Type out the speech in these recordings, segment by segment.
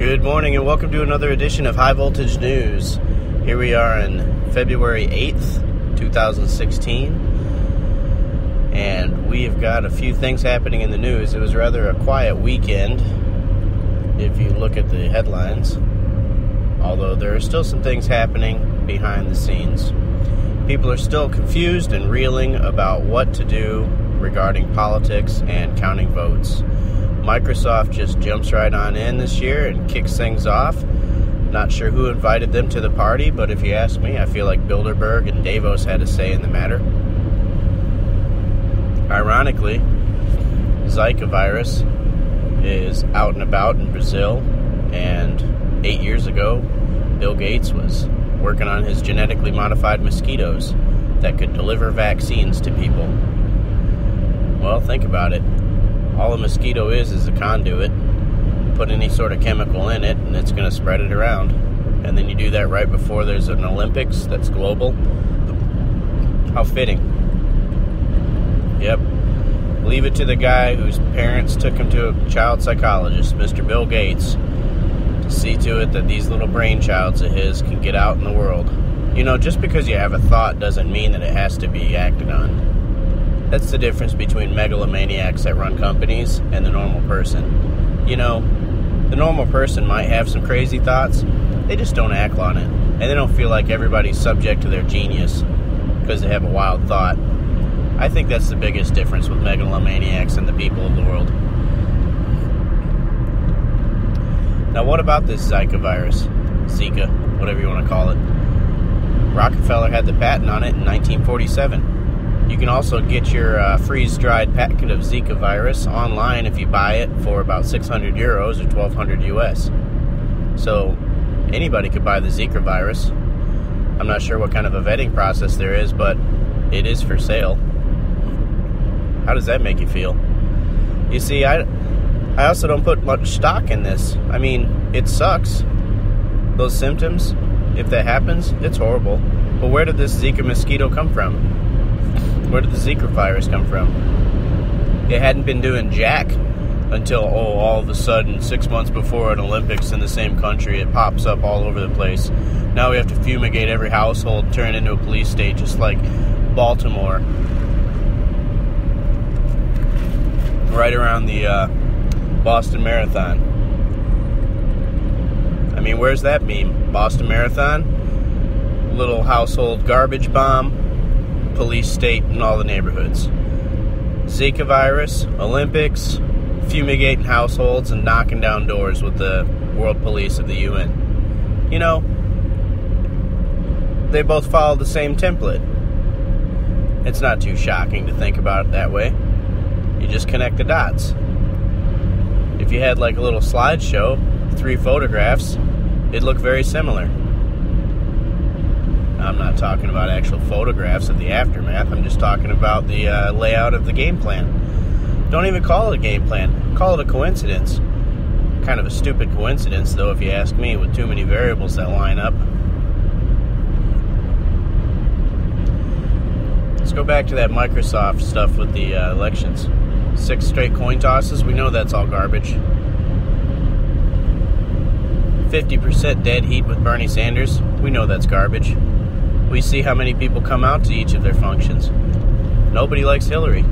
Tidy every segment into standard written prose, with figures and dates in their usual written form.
Good morning and welcome to another edition of High Voltage News. Here we are on February 8th, 2016, and we've got a few things happening in the news. It was rather a quiet weekend if you look at the headlines, although there are still some things happening behind the scenes. People are still confused and reeling about what to do regarding politics and counting votes. Microsoft just jumps right on in this year and kicks things off. Not sure who invited them to the party, but if you ask me, I feel like Bilderberg and Davos had a say in the matter. Ironically, Zika virus is out and about in Brazil, and 8 years ago, Bill Gates was working on his genetically modified mosquitoes that could deliver vaccines to people. Well, think about it. All a mosquito is a conduit. Put any sort of chemical in it, and it's going to spread it around. And then you do that right before there's an Olympics that's global. How fitting. Yep. Leave it to the guy whose parents took him to a child psychologist, Mr. Bill Gates, to see to it that these little brainchilds of his can get out in the world. You know, just because you have a thought doesn't mean that it has to be acted on. That's the difference between megalomaniacs that run companies and the normal person. You know, the normal person might have some crazy thoughts. They just don't act on it. And they don't feel like everybody's subject to their genius because they have a wild thought. I think that's the biggest difference with megalomaniacs and the people of the world. Now, what about this Zika virus? Zika, whatever you want to call it. Rockefeller had the patent on it in 1947. You can also get your freeze-dried packet of Zika virus online if you buy it for about 600 euros or 1,200 US. So anybody could buy the Zika virus. I'm not sure what kind of a vetting process there is, but it is for sale. How does that make you feel? You see, I also don't put much stock in this. I mean, it sucks. Those symptoms, if that happens, it's horrible. But where did this Zika mosquito come from? Where did the Zika virus come from? It hadn't been doing jack until, all of a sudden, 6 months before an Olympics in the same country, it pops up all over the place. Now we have to fumigate every household, turn it into a police state, just like Baltimore. Right around the Boston Marathon. I mean, where's that meme? Boston Marathon? Little household garbage bomb. Police state in all the neighborhoods. Zika virus, Olympics, fumigating households, and knocking down doors with the world police of the UN. You know, they both follow the same template. It's not too shocking to think about it that way. You just connect the dots. If you had like a little slideshow, 3 photographs, it'd look very similar. I'm not talking about actual photographs of the aftermath. I'm just talking about the layout of the game plan. Don't even call it a game plan. Call it a coincidence. Kind of a stupid coincidence, though, if you ask me, with too many variables that line up. Let's go back to that Microsoft stuff with the elections. 6 straight coin tosses. We know that's all garbage. 50% dead heat with Bernie Sanders. We know that's garbage. We see how many people come out to each of their functions. Nobody likes Hillary.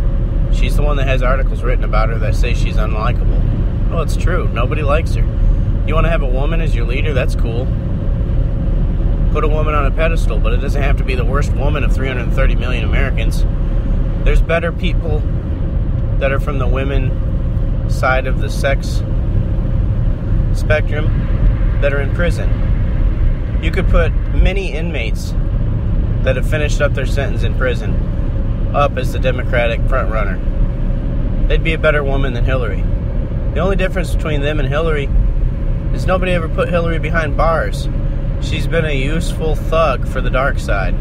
She's the one that has articles written about her that say she's unlikable. Well, it's true. Nobody likes her. You want to have a woman as your leader? That's cool. Put a woman on a pedestal, but it doesn't have to be the worst woman of 330 million Americans. There's better people that are from the women side of the sex spectrum that are in prison. You could put many inmates that have finished up their sentence in prison up as the Democratic frontrunner. They'd be a better woman than Hillary. The only difference between them and Hillary is nobody ever put Hillary behind bars. She's been a useful thug for the dark side.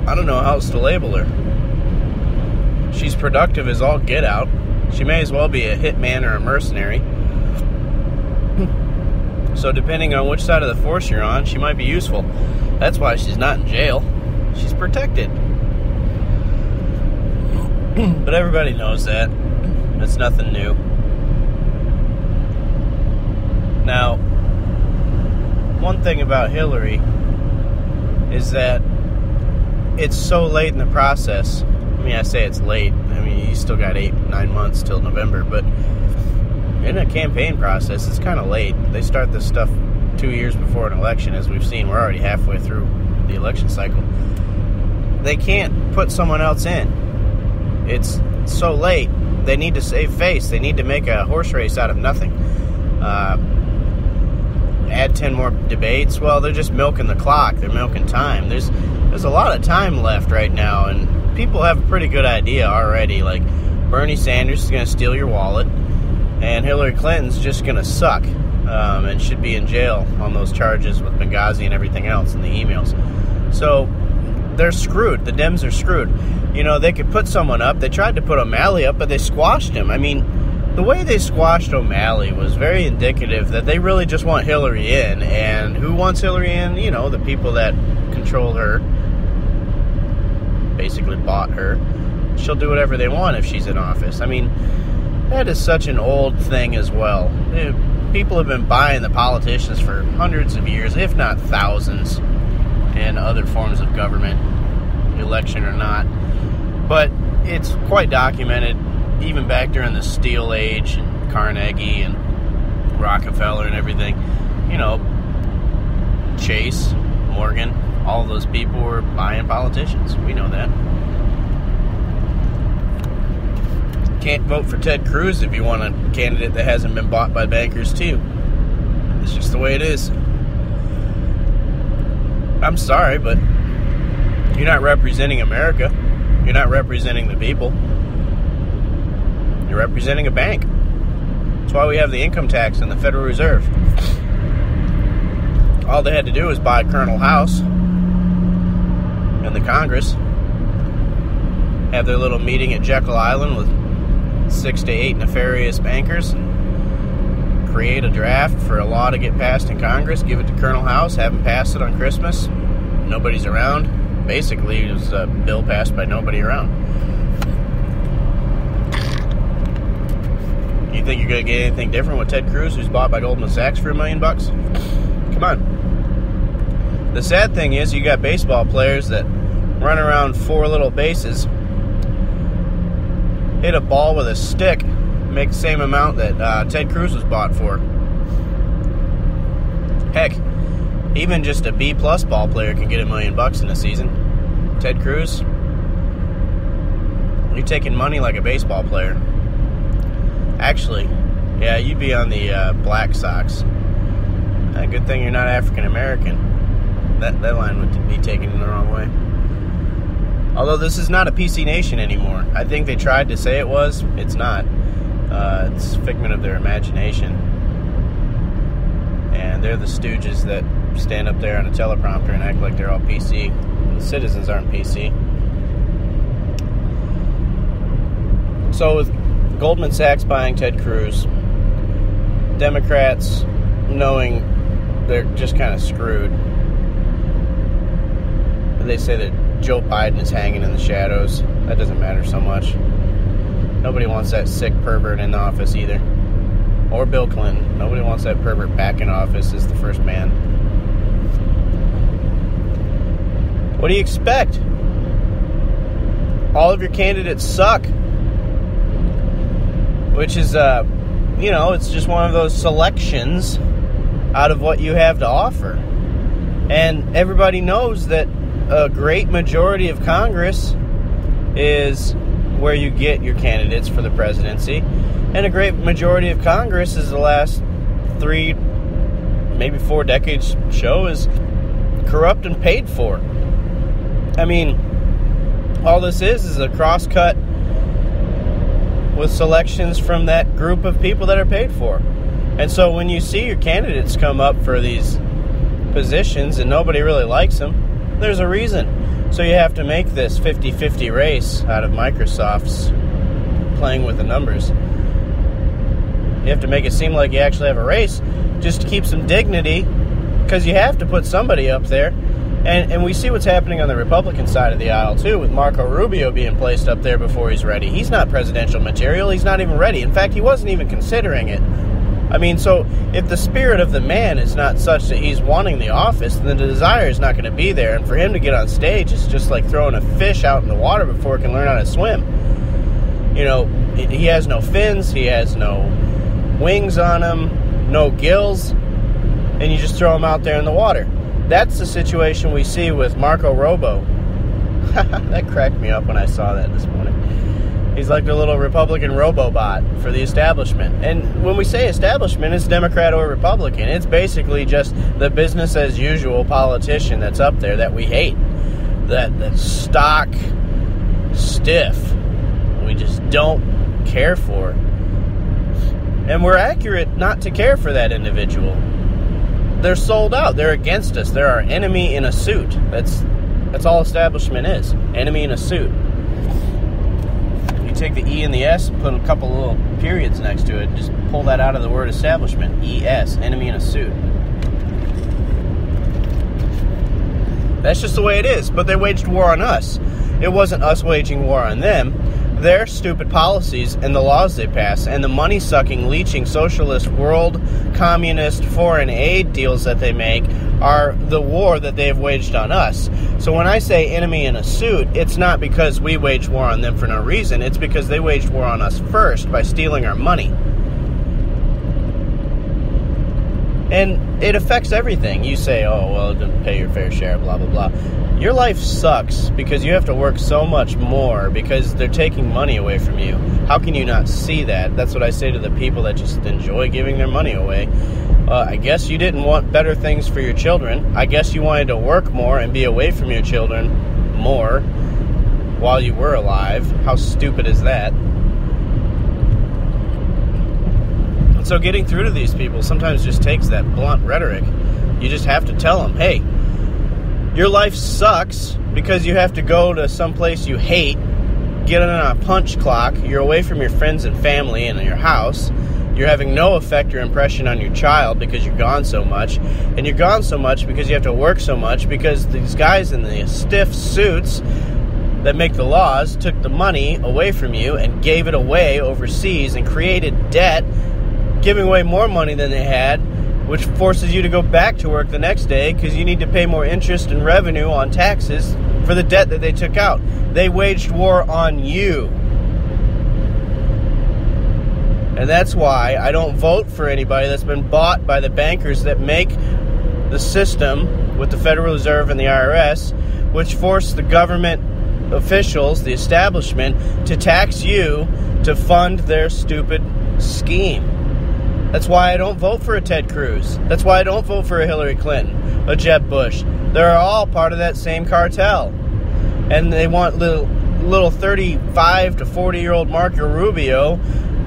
I don't know how else to label her. She's productive as all get out. She may as well be a hitman or a mercenary. So depending on which side of the force you're on, she might be useful. That's why she's not in jail. She's protected. But everybody knows that. It's nothing new. Now, one thing about Hillary is that it's so late in the process. I mean, I say it's late. I mean, you still got 8-9 months till November, but in a campaign process, it's kind of late. They start this stuff 2 years before an election, as we've seen. We're already halfway through the election cycle. They can't put someone else in. It's so late. They need to save face. They need to make a horse race out of nothing. Add 10 more debates. Well, they're just milking the clock. They're milking time. There's a lot of time left right now, and people have a pretty good idea already. Like, Bernie Sanders is going to steal your wallet, and Hillary Clinton's just going to suck and should be in jail on those charges with Benghazi and everything else in the emails. So they're screwed. The Dems are screwed. You know, they could put someone up. They tried to put O'Malley up, but they squashed him. I mean, the way they squashed O'Malley was very indicative that they really just want Hillary in. And who wants Hillary in? You know, the people that control her, basically bought her. She'll do whatever they want if she's in office. I mean, that is such an old thing as well. People have been buying the politicians for hundreds of years, if not thousands, in other forms of government, election or not. But it's quite documented, even back during the Steel Age, and Carnegie and Rockefeller and everything. You know, Chase, Morgan, all those people were buying politicians. We know that. Can't vote for Ted Cruz if you want a candidate that hasn't been bought by bankers too. It's just the way it is. I'm sorry, but you're not representing America. You're not representing the people. You're representing a bank. That's why we have the income tax and the Federal Reserve. All they had to do was buy Colonel House and the Congress, have their little meeting at Jekyll Island with 6 to 8 nefarious bankers, create a draft for a law to get passed in Congress, give it to Colonel House, have him pass it on Christmas. Nobody's around. Basically, it was a bill passed by nobody around. You think you're going to get anything different with Ted Cruz, who's bought by Goldman Sachs for $1 million? Come on. The sad thing is, you got baseball players that run around 4 little bases, hit a ball with a stick, make the same amount that Ted Cruz was bought for. Heck, even just a B-plus ball player can get $1 million in a season. Ted Cruz, you're taking money like a baseball player. Actually, yeah, you'd be on the Black Sox. Good thing you're not African American. That line would be taken in the wrong way. Although this is not a PC nation anymore. I think they tried to say it was. It's not. It's a figment of their imagination. And they're the stooges that stand up there on a teleprompter and act like they're all PC. The citizens aren't PC. So with Goldman Sachs buying Ted Cruz, Democrats knowing they're just kind of screwed, they say that Joe Biden is hanging in the shadows. That doesn't matter so much. Nobody wants that sick pervert in the office either. Or Bill Clinton. Nobody wants that pervert back in office as the first man. What do you expect? All of your candidates suck. Which is, it's just one of those selections out of what you have to offer. And everybody knows that a great majority of Congress is where you get your candidates for the presidency. And a great majority of Congress is the last 3, maybe 4 decades show is corrupt and paid for. I mean, all this is a cross-cut with selections from that group of people that are paid for. And so when you see your candidates come up for these positions and nobody really likes them, there's a reason. So you have to make this 50-50 race out of Microsoft's playing with the numbers. You have to make it seem like you actually have a race just to keep some dignity, because you have to put somebody up there. And we see what's happening on the Republican side of the aisle, too, with Marco Rubio being placed up there before he's ready. He's not presidential material. He's not even ready. In fact, he wasn't even considering it I mean, so if the spirit of the man is not such that he's wanting the office, then the desire is not going to be there. And for him to get on stage, it's just like throwing a fish out in the water before it can learn how to swim. You know, he has no fins, he has no wings on him, no gills, and you just throw him out there in the water. That's the situation we see with Marco Robo. That cracked me up when I saw that this morning. He's like the little Republican robobot for the establishment. And when we say establishment, it's Democrat or Republican. It's basically just the business as usual politician that's up there that we hate. That stock, stiff, we just don't care for. And we're accurate not to care for that individual. They're sold out. They're against us. They're our enemy in a suit. That's all establishment is. Enemy in a suit. Take the E and the S and put a couple little periods next to it. Just pull that out of the word establishment. ES, enemy in a suit. That's just the way it is. But they waged war on us. It wasn't us waging war on them. Their stupid policies and the laws they pass and the money-sucking, leeching, socialist, world, communist, foreign aid deals that they make are the war that they've waged on us. So when I say enemy in a suit, it's not because we waged war on them for no reason. It's because they waged war on us first by stealing our money. And it affects everything. You say, oh, well, it didn't pay your fair share, blah, blah, blah. Your life sucks because you have to work so much more because they're taking money away from you. How can you not see that? That's what I say to the people that just enjoy giving their money away. I guess you didn't want better things for your children. I guess you wanted to work more and be away from your children more while you were alive. How stupid is that? And so getting through to these people sometimes just takes that blunt rhetoric. You just have to tell them, hey, your life sucks because you have to go to some place you hate, get on a punch clock, you're away from your friends and family and your house, you're having no effect or impression on your child because you're gone so much, and you're gone so much because you have to work so much because these guys in the stiff suits that make the laws took the money away from you and gave it away overseas and created debt, giving away more money than they had, which forces you to go back to work the next day because you need to pay more interest and revenue on taxes for the debt that they took out. They waged war on you. And that's why I don't vote for anybody that's been bought by the bankers that make the system with the Federal Reserve and the IRS, which force the government officials, the establishment, to tax you to fund their stupid scheme. That's why I don't vote for a Ted Cruz. That's why I don't vote for a Hillary Clinton, a Jeb Bush. They're all part of that same cartel. And they want little 35 to 40-year-old Marco Rubio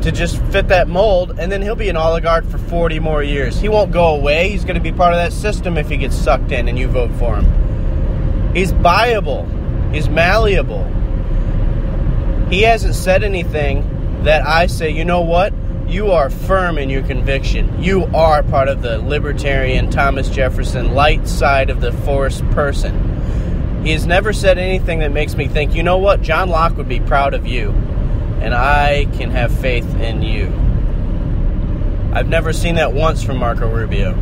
to just fit that mold, and then he'll be an oligarch for 40 more years. He won't go away. He's going to be part of that system if he gets sucked in and you vote for him. He's buyable. He's malleable. He hasn't said anything that I say, you know what? You are firm in your conviction. You are part of the libertarian, Thomas Jefferson, light side of the force person. He has never said anything that makes me think, you know what? John Locke would be proud of you, and I can have faith in you. I've never seen that once from Marco Rubio.